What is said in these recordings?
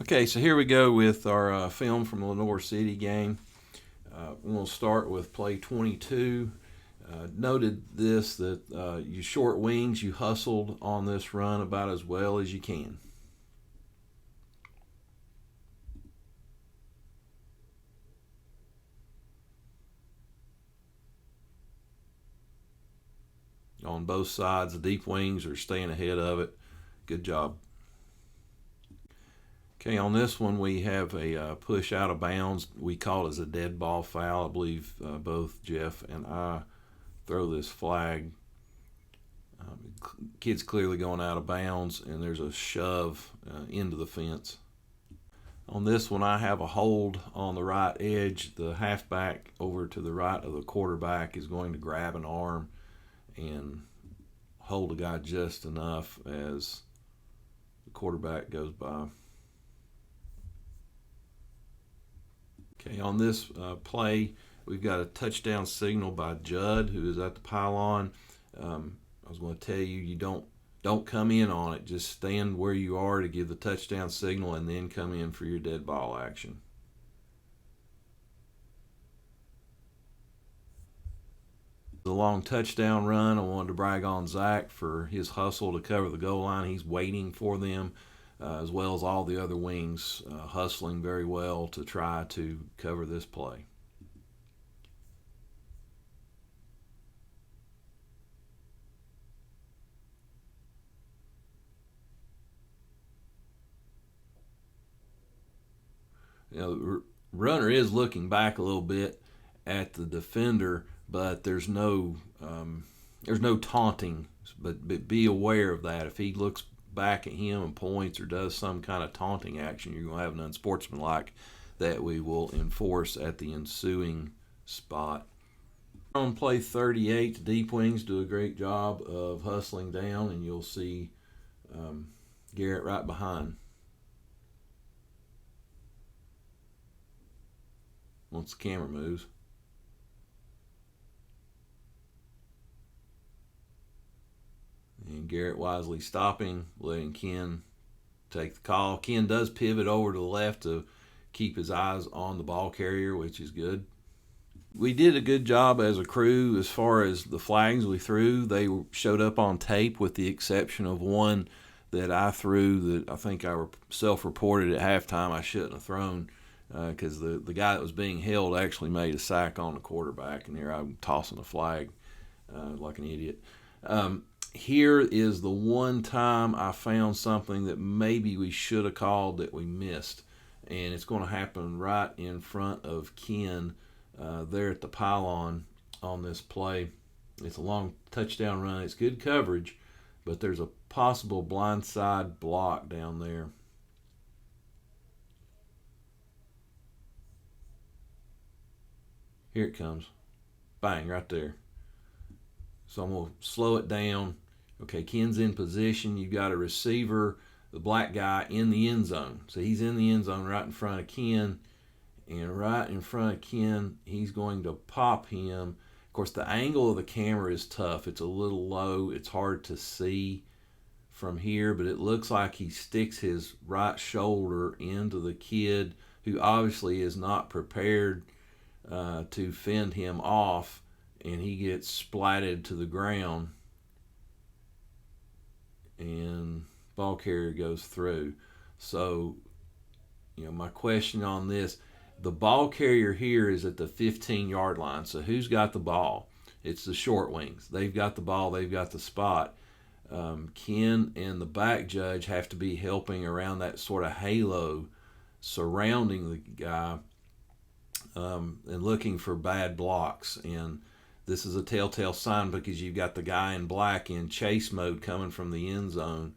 Okay, so here we go with our film from the Lenoir City game. We're going to start with play 22. Noted this that you short wings, you hustled on this run about as well as you can. On both sides, the deep wings are staying ahead of it. Good job. Okay, on this one we have a push out of bounds. We call it as a dead ball foul. I believe both Jeff and I throw this flag. Kid's clearly going out of bounds, and there's a shove into the fence. On this one, I have a hold on the right edge. The halfback over to the right of the quarterback is going to grab an arm and hold the guy just enough as the quarterback goes by. Okay, on this play, we've got a touchdown signal by Judd, who is at the pylon. I was going to tell you, you don't come in on it. Just stand where you are to give the touchdown signal and then come in for your dead ball action. The long touchdown run, I wanted to brag on Zach for his hustle to cover the goal line. He's waiting for them, as well as all the other wings, hustling very well to try to cover this play. The runner is looking back a little bit at the defender, but there's no taunting. But be aware of that. If he looks back at him and points or does some kind of taunting action, you're going to have an unsportsmanlike that we will enforce at the ensuing spot. On play 38, the deep wings do a great job of hustling down, and you'll see Garrett right behind. Once the camera moves. And Garrett wisely stopping, letting Ken take the call. Ken does pivot over to the left to keep his eyes on the ball carrier, which is good. We did a good job as a crew as far as the flags we threw. They showed up on tape with the exception of one that I threw that I think I self-reported at halftime I shouldn't have thrown. Because the guy that was being held actually made a sack on the quarterback, and here I'm tossing the flag like an idiot. Here is the one time I found something that maybe we should have called that we missed, and it's going to happen right in front of Ken there at the pylon on this play. It's a long touchdown run. It's good coverage, but there's a possible blindside block down there. Here it comes. Bang, right there. So I'm going to slow it down. Okay, Ken's in position. You've got a receiver, the black guy, in the end zone. So he's in the end zone right in front of Ken. And right in front of Ken, he's going to pop him. Of course, the angle of the camera is tough. It's a little low. It's hard to see from here, but it looks like he sticks his right shoulder into the kid, who obviously is not prepared to fend him off, and he gets splatted to the ground, and ball carrier goes through. So, my question on this, the ball carrier here is at the 15-yard line. So who's got the ball? It's the short wings. They've got the ball. They've got the spot. Ken and the back judge have to be helping around that sort of halo surrounding the guy, and looking for bad blocks. And this is a telltale sign because you've got the guy in black in chase mode coming from the end zone.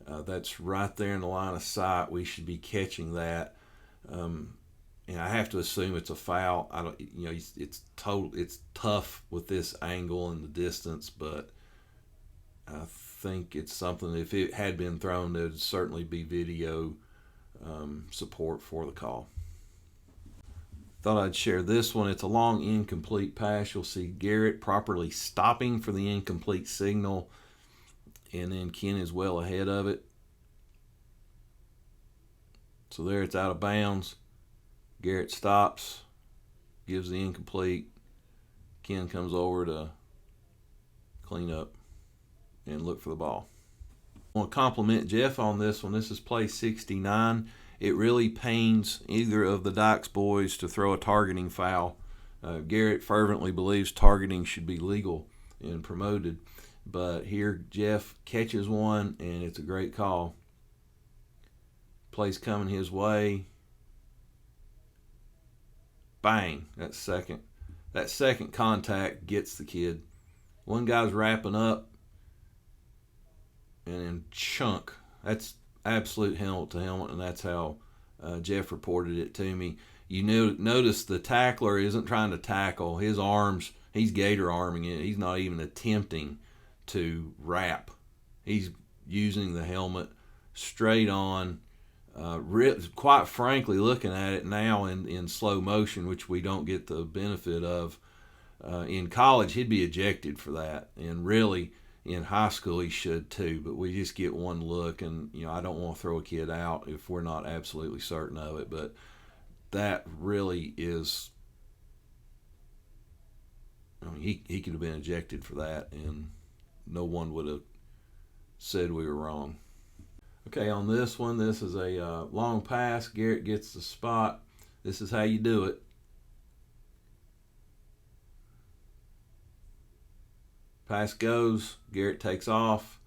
That's right there in the line of sight. We should be catching that. And I have to assume it's a foul. I don't, it's tough with this angle and the distance, but I think it's something. If it had been thrown, there would certainly be video support for the call. Thought I'd share this one. It's a long incomplete pass. You'll see Garrett properly stopping for the incomplete signal, and then Ken is well ahead of it. So there it's out of bounds. Garrett stops, gives the incomplete. Ken comes over to clean up and look for the ball. I want to compliment Jeff on this one. This is play 69. It really pains either of the Dykes boys to throw a targeting foul. Garrett fervently believes targeting should be legal and promoted. But here Jeff catches one, and it's a great call. Play's coming his way. Bang! That second contact gets the kid. One guy's wrapping up, and then chunk. That's absolute helmet to helmet, and that's how Jeff reported it to me. You notice the tackler isn't trying to tackle. His arms, he's gator arming it. He's not even attempting to wrap. He's using the helmet straight on. Quite frankly, looking at it now in slow motion, which we don't get the benefit of, in college he'd be ejected for that, and really in high school he should too. But we just get one look, and I don't want to throw a kid out if we're not absolutely certain of it. But that really is, he could have been ejected for that, and no one would have said we were wrong. Okay, on this one, this is a long pass. Garrett gets the spot. This is how you do it. Pass goes. Garrett takes off.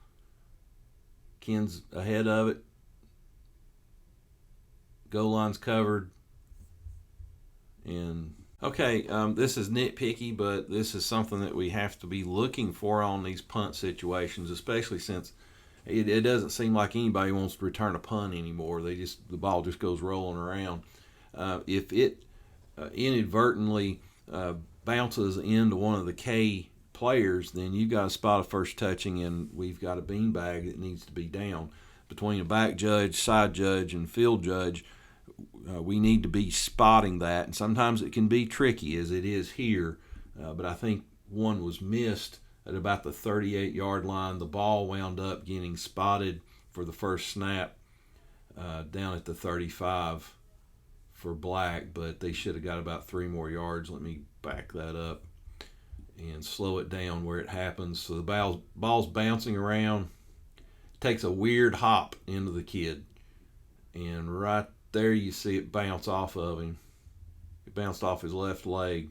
Ken's ahead of it. Goal line's covered. And okay, this is nitpicky, but this is something that we have to be looking for on these punt situations, especially since it doesn't seem like anybody wants to return a punt anymore. The ball just goes rolling around. If it inadvertently bounces into one of the K players, then you've got a spot of first touching, and we've got a beanbag that needs to be down. Between a back judge, side judge, and field judge, we need to be spotting that. And sometimes it can be tricky, as it is here, but I think one was missed at about the 38-yard line. The ball wound up getting spotted for the first snap down at the 35 for Black, but they should have got about 3 more yards. Let me back that up and slow it down where it happens. So the ball's bouncing around, takes a weird hop into the kid, and right there you see it bounce off of him. It bounced off his left leg.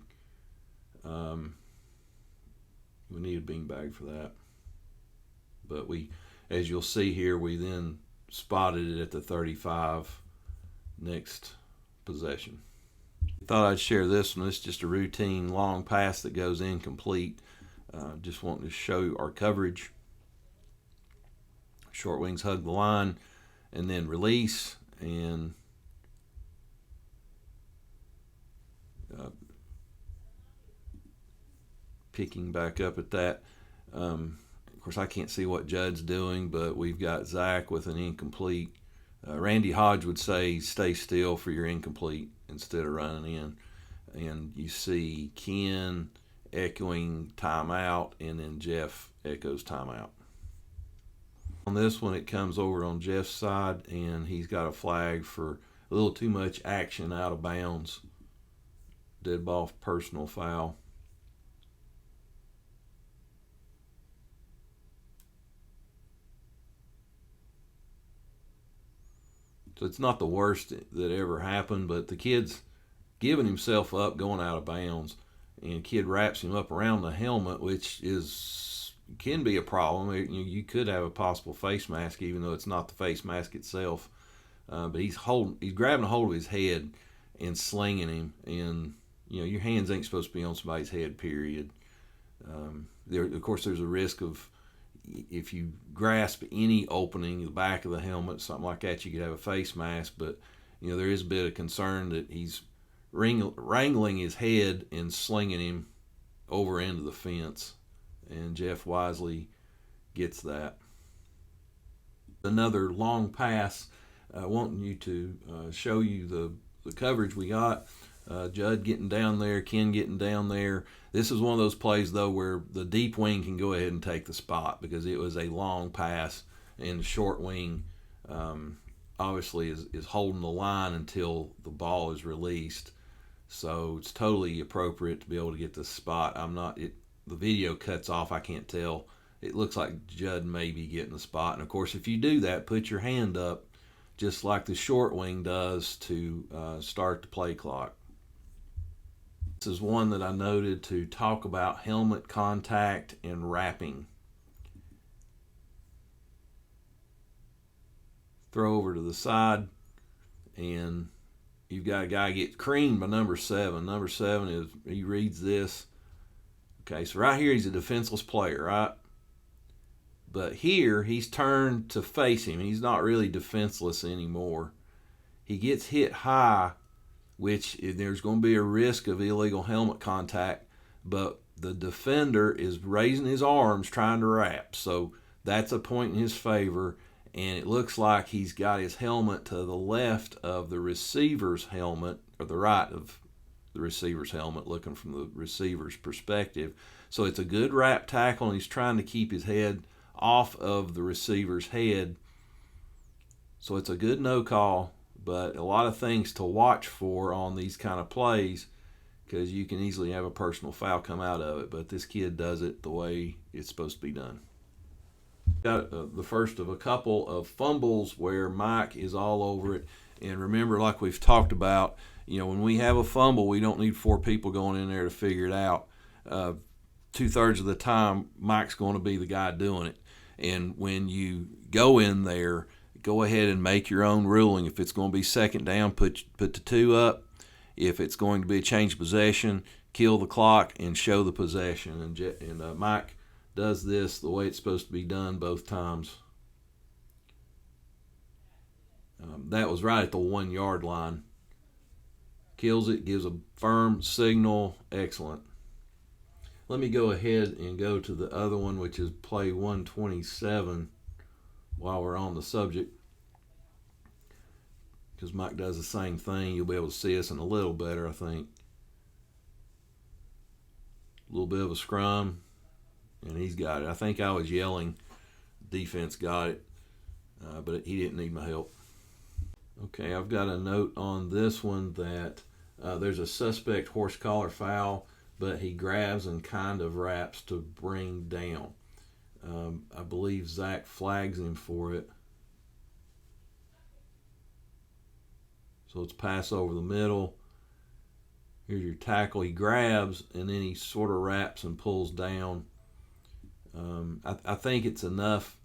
We need a beanbag for that. But as you'll see here, we then spotted it at the 35 next possession. Thought I'd share this one. It's just a routine long pass that goes incomplete. Just wanting to show our coverage. Short wings hug the line and then release, and picking back up at that. Of course, I can't see what Judd's doing, but we've got Zach with an incomplete. Randy Hodge would say, stay still for your incomplete instead of running in. And you see Ken echoing timeout, and then Jeff echoes timeout. On this one, it comes over on Jeff's side, and he's got a flag for a little too much action out of bounds. Dead ball personal foul. So it's not the worst that ever happened, but the kid's giving himself up going out of bounds, and kid wraps him up around the helmet, which can be a problem. You could have a possible face mask, even though it's not the face mask itself. But he's grabbing a hold of his head and slinging him, and your hands ain't supposed to be on somebody's head. Period. Of course, there's a risk of, if you grasp any opening, the back of the helmet, something like that, you could have a face mask. But there is a bit of concern that he's wrangling his head and slinging him over into the fence, and Jeff wisely gets that. Another long pass, wanting you to show you the coverage we got. Judd getting down there, Ken getting down there. This is one of those plays, though, where the deep wing can go ahead and take the spot because it was a long pass, and the short wing obviously is holding the line until the ball is released. So it's totally appropriate to be able to get the spot. The video cuts off, I can't tell. It looks like Judd may be getting the spot. And of course, if you do that, put your hand up just like the short wing does to start the play clock. This is one that I noted to talk about helmet contact and wrapping. Throw over to the side, and you've got a guy get creamed by number 7. Number 7 he reads this. Okay, so right here he's a defenseless player, right? But here he's turned to face him. He's not really defenseless anymore. He gets hit high, which there's going to be a risk of illegal helmet contact, but the defender is raising his arms trying to wrap. So that's a point in his favor. And it looks like he's got his helmet to the left of the receiver's helmet, or the right of the receiver's helmet, looking from the receiver's perspective. So it's a good wrap tackle, and he's trying to keep his head off of the receiver's head. So it's a good no call, but a lot of things to watch for on these kind of plays, because you can easily have a personal foul come out of it. But this kid does it the way it's supposed to be done. Got the first of a couple of fumbles where Mike is all over it. And remember, like we've talked about, when we have a fumble, we don't need 4 people going in there to figure it out. 2/3 of the time, Mike's going to be the guy doing it. And when you go in there, go ahead and make your own ruling. If it's going to be second down, put the 2 up. If it's going to be a change of possession, kill the clock and show the possession. And Mike does this the way it's supposed to be done both times. That was right at the 1-yard line. Kills it, gives a firm signal. Excellent. Let me go ahead and go to the other one, which is play 127, while we're on the subject, because Mike does the same thing. You'll be able to see us in a little better, I think. A little bit of a scrum, and he's got it. I think I was yelling, defense got it, but he didn't need my help. Okay, I've got a note on this one that there's a suspect horse collar foul, but he grabs and kind of wraps to bring down. I believe Zach flags him for it. So it's pass over the middle. Here's your tackle. He grabs, and then he sort of wraps and pulls down. I think it's enough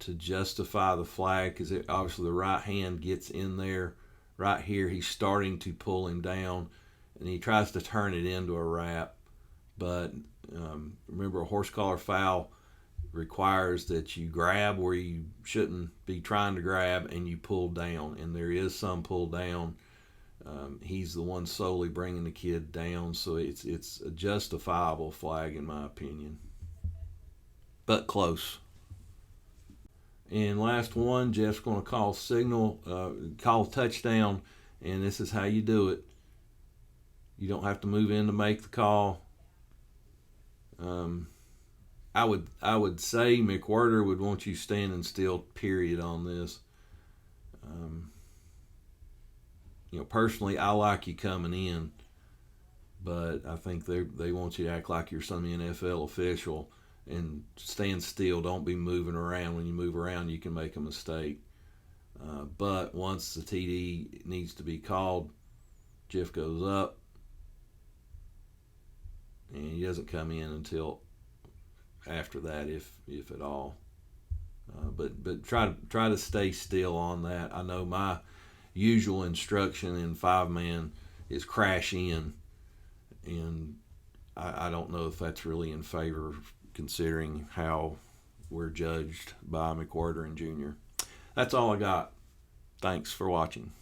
to justify the flag, because obviously the right hand gets in there. Right here, he's starting to pull him down, and he tries to turn it into a wrap. But remember, a horse collar foul requires that you grab where you shouldn't be trying to grab, and you pull down. And there is some pull down. He's the one solely bringing the kid down, so it's a justifiable flag in my opinion, but close. And last one, Jeff's going to call call touchdown, and this is how you do it. You don't have to move in to make the call. I would say McWhirter would want you standing still, period, on this. Personally, I like you coming in, but I think they want you to act like you're some NFL official and stand still. Don't be moving around. When you move around, you can make a mistake. But once the TD needs to be called, Jeff goes up, and he doesn't come in until after that, if at all. But try to stay still on that. I know my usual instruction in 5-man is crash in, and I don't know if that's really in favor, considering how we're judged by McWhirter and Jr. That's all I got. Thanks for watching.